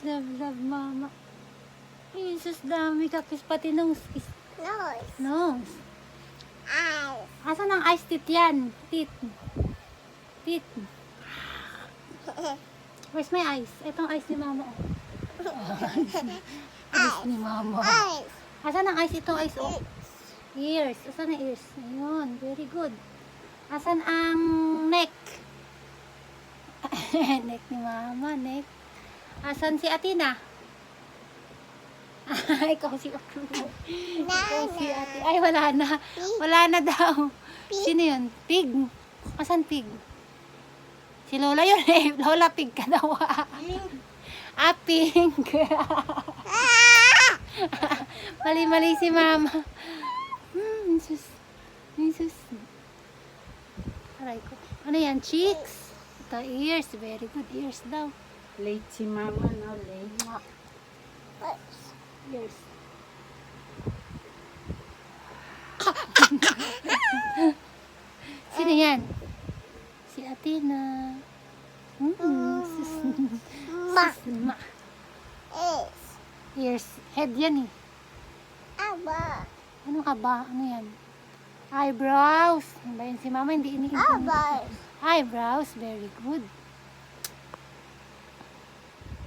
Love, love, mama. Jesus, dami kakis. Pati nose. Nose. Nose. Eyes. Asan ang eyes teeth yan? Teeth. Teeth. Where's my eyes? Itong eyes ni mama. Eyes ni mama. Eyes. Asan ang eyes? Itong eyes. Oh. Ears. Asan ang ears? Ayun. Very good. Asan ang neck? Neck ni mama. Neck. Asan si Atina? Ikaw si Atina. Ikaw si Ate. Ay, wala na. Wala na daw. Sino yun? Pig. Asan pig? Si Lola yun eh. Lola, pig ka daw. Ah, pink. Mali-mali si mama. Jesus. Jesus. Aray ko. Ano yan? Cheeks. Ito, ears. Very good. Ears daw. Late si mama, no? Late. Ears. Sino yan? Si Atina. Sus. Ma. Ma. Is. Ears. Head yan eh. Aba. Ano ka ba? Ano yan? Eyebrows. Ano ba yun? Si mama hindi iniintindi. Aba. Eyebrows. Very good.